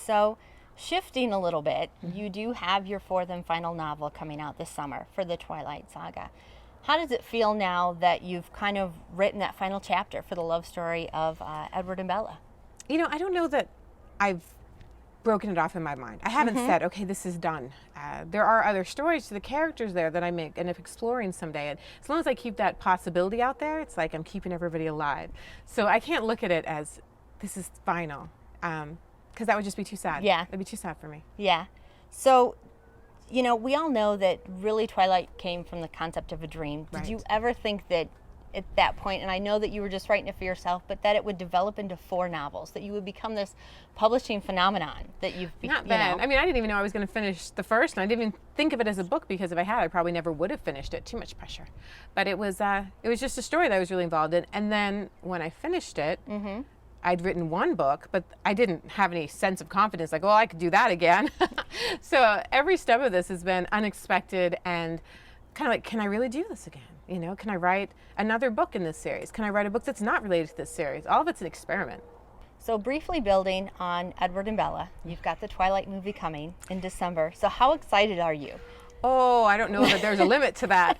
So shifting a little bit, you do have your fourth and final novel coming out this summer for the Twilight saga. How does it feel now that you've kind of written that final chapter for the love story of Edward and Bella? You know, I don't know that I've broken it off in my mind. I haven't said, okay, this is done. There are other stories to the characters there that I may end up exploring someday. And as long as I keep that possibility out there, it's like I'm keeping everybody alive. So I can't look at it as this is final, because that would just be too sad. Yeah. It'd be too sad for me. Yeah. So, you know, we all know that really Twilight came from the concept of a dream. Did Right. you ever think that at that point, and I know that you were just writing it for yourself, but that it would develop into 4 novels, that you would become this publishing phenomenon that you've Not bad. I mean, I didn't even know I was going to finish the first, and I didn't even think of it as a book, because if I had, I probably never would have finished it. Too much pressure. But it was just a story that I was really involved in. And then when I finished it, I'd written 1 book, but I didn't have any sense of confidence, like, oh, I could do that again. So every step of this has been unexpected and kind of like, can I really do this again? You know, can I write another book in this series? Can I write a book that's not related to this series? All of it's an experiment. So briefly building on Edward and Bella, you've got the Twilight movie coming in December. So how excited are you? Oh, I don't know that there's a limit to that.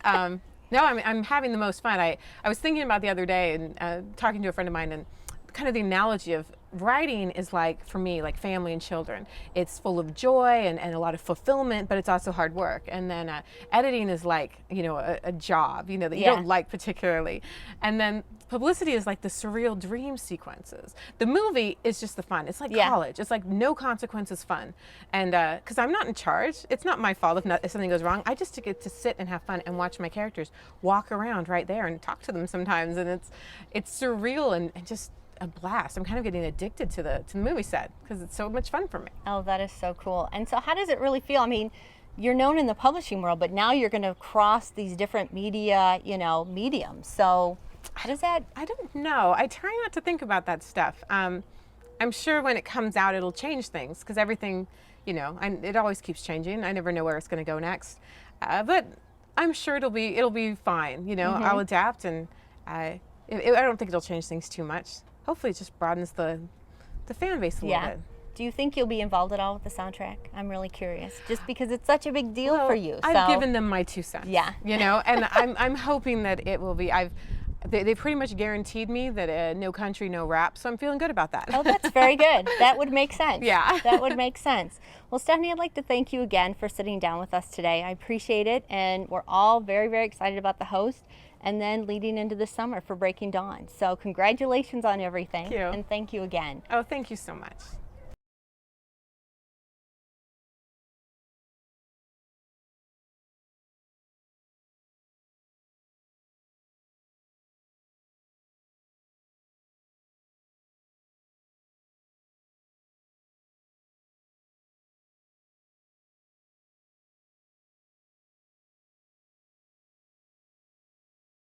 No, I'm having the most fun. I was thinking about the other day and talking to a friend of mine, and kind of the analogy of writing is like, for me, like family and children. It's full of joy and a lot of fulfillment, but it's also hard work. And then editing is like, you know, a job, you know, that you don't like particularly. And then publicity is like the surreal dream sequences. The movie is just the fun. It's like college. It's like no consequences fun. And because I'm not in charge, it's not my fault if something goes wrong. I just get to sit and have fun and watch my characters walk around right there and talk to them sometimes. And it's surreal and just a blast. I'm kind of getting addicted to the movie set because it's so much fun for me. Oh, that is so cool. And so how does it really feel? I mean, you're known in the publishing world, but now you're going to cross these different media, you know, mediums. So how does that? I don't know. I try not to think about that stuff. I'm sure when it comes out, it'll change things, because everything, you know, it always keeps changing. I never know where it's going to go next. But I'm sure it'll be fine. You know, I'll adapt, and I don't think it'll change things too much. Hopefully it just broadens the fan base a little bit. Do you think you'll be involved at all with the soundtrack? I'm really curious, just because it's such a big deal for you. I've given them my 2 cents. Yeah. You know, and I'm hoping that it will be. They pretty much guaranteed me that no country, no rap, so I'm feeling good about that. Oh, that's very good. That would make sense. Yeah. That would make sense. Well, Stephenie, I'd like to thank you again for sitting down with us today. I appreciate it, and we're all very, very excited about the host and then leading into the summer for Breaking Dawn. So congratulations on everything. Thank you. And thank you again. Oh, thank you so much.